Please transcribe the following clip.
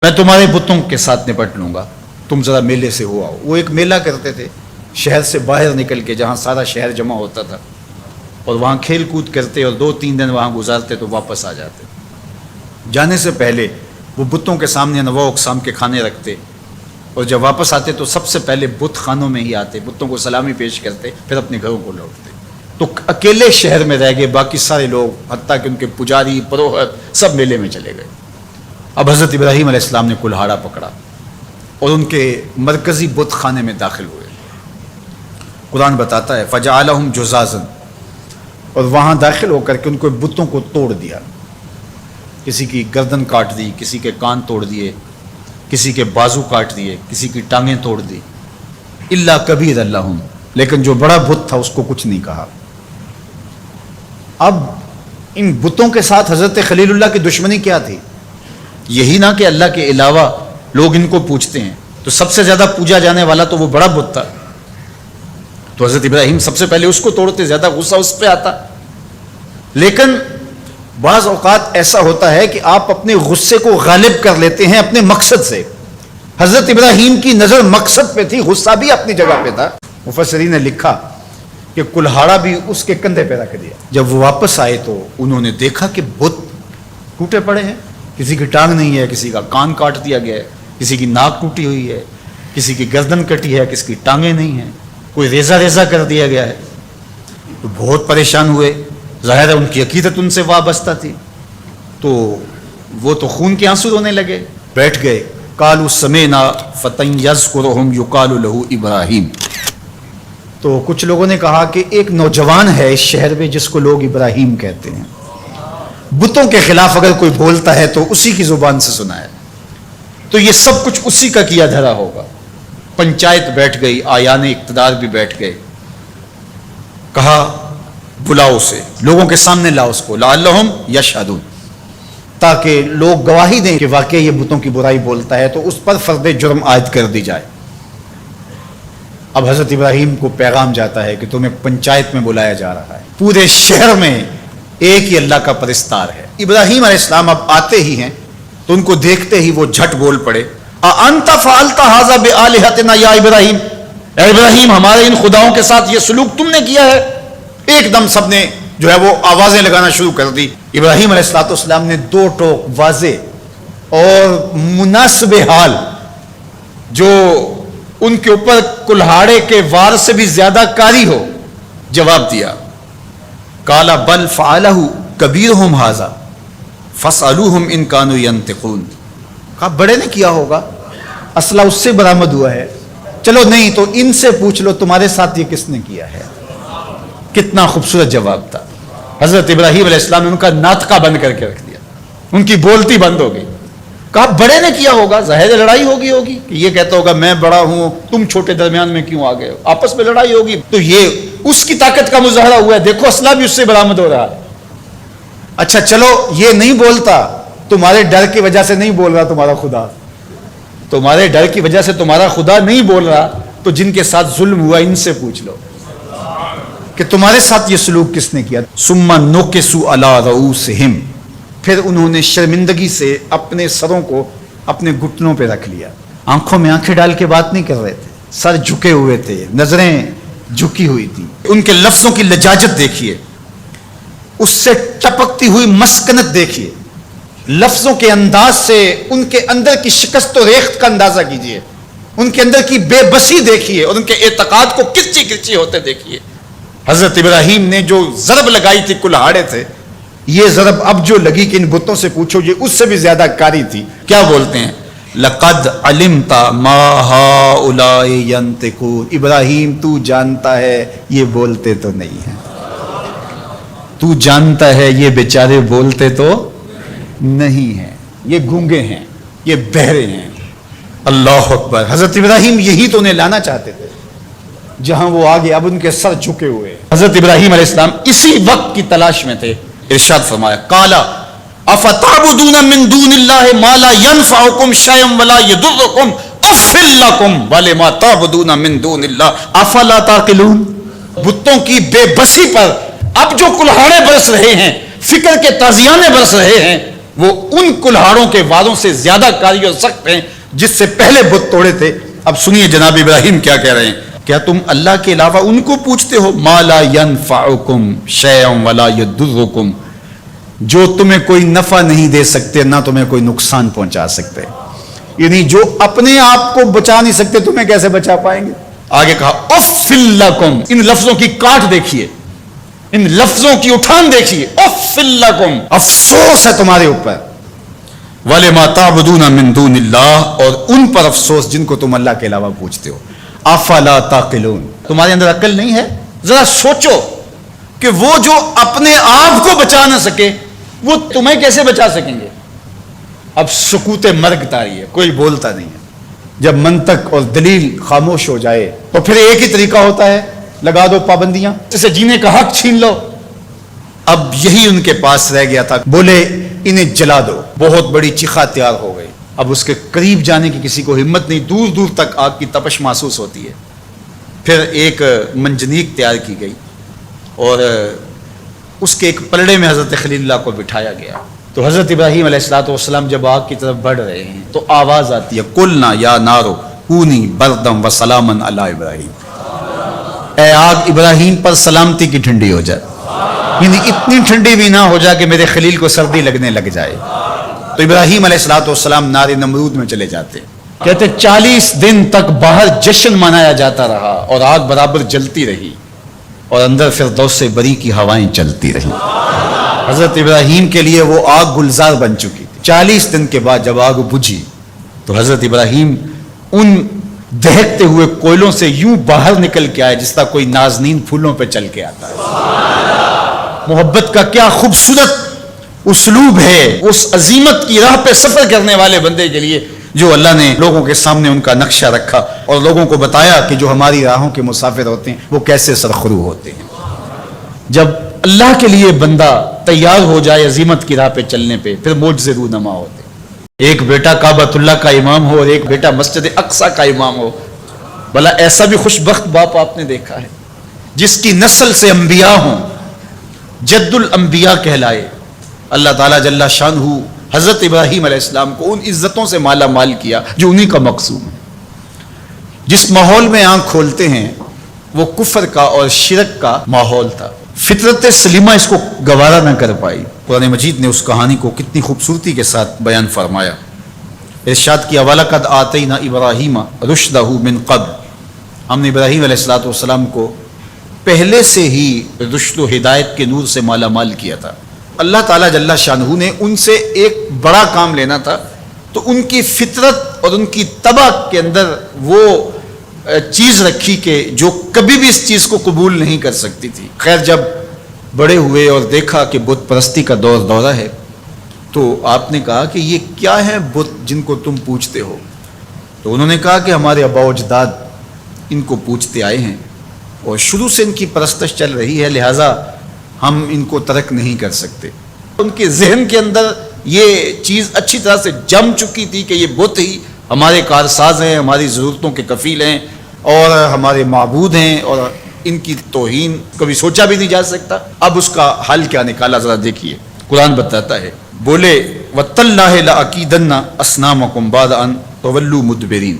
میں تمہارے بتوں کے ساتھ نپٹ لوں گا، تم ذرا میلے سے ہو آؤ۔ وہ ایک میلہ کرتے تھے شہر سے باہر نکل کے، جہاں سارا شہر جمع ہوتا تھا، اور وہاں کھیل کود کرتے اور 2-3 دن وہاں گزارتے تو واپس آ جاتے۔ جانے سے پہلے وہ بتوں کے سامنے انواع اقسام کے کھانے رکھتے، اور جب واپس آتے تو سب سے پہلے بت خانوں میں ہی آتے، بتوں کو سلامی پیش کرتے، پھر اپنے گھروں کو لوٹتے۔ تو اکیلے شہر میں رہ گئے، باقی سارے لوگ حتیٰ کہ ان کے پجاری پروہت سب میلے میں چلے گئے۔ اب حضرت ابراہیم علیہ السلام نے کلہاڑا پکڑا اور ان کے مرکزی بت خانے میں داخل ہوئے۔ قرآن بتاتا ہے فجعلہم جزازا، اور وہاں داخل ہو کر کے ان کو بتوں کو توڑ دیا، کسی کی گردن کاٹ دی، کسی کے کان توڑ دیے، کسی کے بازو کاٹ دیے، کسی کی ٹانگیں توڑ دی، الا کبیر لہم، لیکن جو بڑا بت تھا اس کو کچھ نہیں کہا۔ اب ان بتوں کے ساتھ حضرت خلیل اللہ کی دشمنی کیا تھی؟ یہی نہ کہ اللہ کے علاوہ لوگ ان کو پوجتے ہیں، تو سب سے زیادہ پوجا جانے والا تو وہ بڑا بت تھا، تو حضرت ابراہیم سب سے پہلے اس کو توڑتے، زیادہ غصہ اس پہ آتا۔ لیکن بعض اوقات ایسا ہوتا ہے کہ آپ اپنے غصے کو غالب کر لیتے ہیں اپنے مقصد سے۔ حضرت ابراہیم کی نظر مقصد پہ تھی، غصہ بھی اپنی جگہ پہ تھا۔ مفسرین نے لکھا کہ کلہاڑا بھی اس کے کندھے پہ رکھ دیا۔ جب وہ واپس آئے تو انہوں نے دیکھا کہ بت ٹوٹے پڑے ہیں، کسی کی ٹانگ نہیں ہے، کسی کا کان کاٹ دیا گیا ہے، کسی کی ناک ٹوٹی ہوئی ہے، کسی کی گردن کٹی ہے، کسی کی ٹانگیں نہیں ہیں، کوئی ریزہ ریزہ کر دیا گیا ہے۔ تو بہت پریشان ہوئے، ظاہر ہے ان کی عقیدت ان سے وابستہ تھی، تو وہ تو خون کے آنسو رونے لگے، بیٹھ گئے۔ قالوا سمعنا فتى يذكرهم يقال له ابراہیم، تو کچھ لوگوں نے کہا کہ ایک نوجوان ہے اس شہر میں جس کو لوگ ابراہیم کہتے ہیں، بتوں کے خلاف اگر کوئی بولتا ہے تو اسی کی زبان سے سنا ہے، تو یہ سب کچھ اسی کا کیا دھرا ہوگا۔ پنچایت بیٹھ گئی، آیان اقتدار بھی بیٹھ گئے، کہا بلاؤ اسے، لوگوں کے سامنے لاؤ اس کو، لعلہم یشہدون، تاکہ لوگ گواہی دیں کہ واقعی یہ بتوں کی برائی بولتا ہے، تو اس پر فرد جرم عائد کر دی جائے۔ اب حضرت ابراہیم کو پیغام جاتا ہے کہ تمہیں پنچایت میں بلایا جا رہا ہے، پورے شہر میں ایک ہی اللہ کا پرستار ہے۔ ابراہیم علیہ السلام اب آتے ہی ہیں تو ان کو دیکھتے ہی وہ جھٹ بول پڑے، اَأَنْتَ فَعَلْتَ هَذَا بِآلِهَتِنَا یا ابراہیم، اے ابراہیم ہمارے ان خداؤں کے ساتھ یہ سلوک تم نے کیا ہے؟ ایک دم سب نے جو ہے وہ آوازیں لگانا شروع کر دی۔ ابراہیم علیہ السلام نے 2 ٹوک واضح اور مناسب حال، جو ان کے اوپر کلہاڑے کے وار سے بھی زیادہ کاری ہو، جواب دیا۔ قال بل فعلہ کبیرہم ھذا فاسألوہم ان کانوا ینطقون، کہا بڑے نے کیا ہوگا، اسلحہ اس سے برآمد ہوا ہے، چلو نہیں تو ان سے پوچھ لو تمہارے ساتھ یہ کس نے کیا ہے۔ کتنا خوبصورت جواب تھا۔ حضرت ابراہیم علیہ السلام نے ان کا ناطقہ بند کر کے رکھ دیا، ان کی بولتی بند ہو گئی۔ کہا بڑے نے کیا ہوگا، ظاہر لڑائی ہوگی کہ یہ کہتا ہوگا میں بڑا ہوں تم چھوٹے، درمیان میں کیوں آ گئے، آپس میں لڑائی ہوگی، تو یہ اس کی طاقت کا مظاہرہ ہوا ہے، دیکھو اسلحہ بھی اس سے برآمد ہو رہا ہے۔ اچھا چلو یہ نہیں بولتا، تمہارے ڈر کی وجہ سے نہیں بول رہا تمہارا خدا، تمہارے ڈر کی وجہ سے تمہارا خدا نہیں بول رہا، تو جن کے ساتھ ظلم ہوا ان سے پوچھ لو کہ تمہارے ساتھ یہ سلوک کس نے کیا۔ ثم نکسوا علی رؤوسہم، پھر انہوں نے شرمندگی سے اپنے سروں کو اپنے گھٹنوں پہ رکھ لیا، آنکھوں میں آنکھیں ڈال کے بات نہیں کر رہے تھے، سر جھکے ہوئے تھے، نظریں جھکی ہوئی تھی۔ ان کے لفظوں کی لجاجت دیکھیے، اس سے ٹپکتی ہوئی مسکنت دیکھیے، لفظوں کے انداز سے ان کے اندر کی شکست و ریخت کا اندازہ کیجیے، ان کے اندر کی بے بسی دیکھیے، اور ان کے اعتقاد کو کرچی کرچی ہوتے دیکھیے۔ حضرت ابراہیم نے جو ضرب لگائی تھی کلہاڑے سے، یہ ضرب اب جو لگی کہ ان بتوں سے پوچھو یہ اس سے بھی زیادہ کاری تھی۔ کیا بولتے ہیں؟ لقد علمت ما هؤلاء ينطقون، ابراہیم تو جانتا ہے یہ بولتے تو نہیں ہیں، تو جانتا ہے یہ بیچارے بولتے تو نہیں ہیں، یہ گونگے ہیں، یہ بہرے ہیں۔ اللہ اکبر، حضرت ابراہیم یہی تو انہیں لانا چاہتے تھے جہاں وہ آگے، اب ان کے سر جھکے ہوئے۔ حضرت ابراہیم علیہ السلام اسی وقت کی تلاش میں تھے، ارشاد فرمایا قال افتعبدون من دون اللہ ما لا ينفعکم شیئا ولا یضرکم اف لکم ولما تعبدون من دون اللہ افلا تعقلون۔ بتوں کی بے بسی پر اب جو کلہاڑے برس رہے ہیں، فکر کے تازیانے برس رہے ہیں، وہ ان کلہاڑوں کے وادوں سے زیادہ کاری اور سخت ہیں جس سے پہلے بت توڑے تھے. اب سنیے جناب ابراہیم کیا کہہ رہے ہیں. کیا تم اللہ کے علاوہ ان کو پوچھتے ہو ما لا ينفعکم شیئا ولا یضرکم, جو تمہیں کوئی نفع نہیں دے سکتے نہ تمہیں کوئی نقصان پہنچا سکتے, یعنی جو اپنے آپ کو بچا نہیں سکتے تمہیں کیسے بچا پائیں گے. آگے کہا اف لکم, ان لفظوں کی کاٹ دیکھیے, ان لفظوں کی اٹھان دیکھیے. اف لکم, افسوس ہے تمہارے اوپر. وَلِمَا تَعْبُدُونَ مِن دُونِ اللَّهِ, اور ان پر افسوس جن کو تم اللہ کے علاوہ پوچھتے ہو. افلا تعقلون, تمہارے اندر عقل نہیں ہے؟ ذرا سوچو کہ وہ جو اپنے آپ کو بچا نہ سکے وہ تمہیں کیسے بچا سکیں گے. اب سکوت مرگ طاری ہے, کوئی بولتا نہیں ہے. جب منطق اور دلیل خاموش ہو جائے تو پھر ایک ہی طریقہ ہوتا ہے, لگا دو پابندیاں, جسے جینے کا حق چھین لو. اب یہی ان کے پاس رہ گیا تھا. بولے انہیں جلا دو. بہت بڑی چیخا تیار ہو گئی. اب اس کے قریب جانے کی کسی کو ہمت نہیں, دور دور تک آگ کی تپش محسوس ہوتی ہے. پھر ایک منجنیق تیار کی گئی اور اس کے ایک پلڑے میں حضرت خلیل اللہ کو بٹھایا گیا. تو حضرت ابراہیم علیہ الصلوۃ والسلام جب آگ کی طرف بڑھ رہے ہیں تو آواز آتی ہے قلنا یا نارو کونی بردم وسلاما علی ابراہیم, اے آگ ابراہیم پر سلامتی کی ٹھنڈی ہو جائے, یعنی اتنی ٹھنڈی بھی نہ ہو جائے کہ میرے خلیل کو سردی لگنے لگ جائے. تو ابراہیم علیہ الصلوۃ والسلام نار نمرود میں چلے جاتے. کہتے 40 دن تک باہر جشن منایا جاتا رہا اور آگ برابر جلتی رہی اور اندر فردوس بری کی ہوائیں چلتی رہی. حضرت ابراہیم کے لیے وہ آگ گلزار بن چکی تھی. 40 دن کے بعد جب آگ بجھی تو حضرت ابراہیم ان دہکتے ہوئے کوئلوں سے یوں باہر نکل کے آئے جس طرح کوئی نازنین پھولوں پہ چل کے آتا ہے. محبت کا کیا خوبصورت اسلوب ہے اس عظیمت کی راہ پہ سفر کرنے والے بندے کے لیے, جو اللہ نے لوگوں کے سامنے ان کا نقشہ رکھا اور لوگوں کو بتایا کہ جو ہماری راہوں کے مسافر ہوتے ہیں وہ کیسے سرخرو ہوتے ہیں. جب اللہ کے لیے بندہ تیار ہو جائے عظیمت کی راہ پہ چلنے پہ, پھر معجزے رونما ہوتے. ایک بیٹا کعبۃ اللہ کا امام ہو اور ایک بیٹا مسجد اقصیٰ کا امام ہو. بھلا ایسا بھی خوش بخت باپ آپ نے دیکھا ہے جس کی نسل سے انبیاء ہوں, جد الانبیاء کہلائے. اللہ تعالیٰ جل شانہ حضرت ابراہیم علیہ السلام کو ان عزتوں سے مالا مال کیا جو انہی کا مقصود ہے. جس ماحول میں آنکھ کھولتے ہیں وہ کفر کا اور شرک کا ماحول تھا. فطرت سلیمہ اس کو گوارا نہ کر پائی. قرآن مجید نے اس کہانی کو کتنی خوبصورتی کے ساتھ بیان فرمایا. ارشاد کیا وَلَقَدْ آتَيْنَا إِبْرَاهِيمَ رُشْدَهُ مِنْ قَبْلُ, ہم نے ابراہیم علیہ الصلوۃ والسلام کو پہلے سے ہی رشد و ہدایت کے نور سے مالا مال کیا تھا. اللہ تعالیٰ جل شانہ نے ان سے ایک بڑا کام لینا تھا تو ان کی فطرت اور ان کی طبع کے اندر وہ چیز رکھی کہ جو کبھی بھی اس چیز کو قبول نہیں کر سکتی تھی. خیر جب بڑے ہوئے اور دیکھا کہ بت پرستی کا دورہ ہے تو آپ نے کہا کہ یہ کیا ہے بت جن کو تم پوچھتے ہو. تو انہوں نے کہا کہ ہمارے آباء و اجداد ان کو پوچھتے آئے ہیں اور شروع سے ان کی پرستش چل رہی ہے, لہٰذا ہم ان کو ترک نہیں کر سکتے. ان کے ذہن کے اندر یہ چیز اچھی طرح سے جم چکی تھی کہ یہ بت ہی ہمارے کارساز ہیں, ہماری ضرورتوں کے کفیل ہیں اور ہمارے معبود ہیں, اور ان کی توہین کبھی سوچا بھی نہیں جا سکتا. اب اس کا حل کیا نکالا ذرا دیکھیے. قرآن بتاتا ہے, بولے وَتَاللَّهِ لَأَكِيدَنَّ أَصْنَامَكُمْ بَعْدَ أَن تَوَلُّوا مُدْبِرِينَ,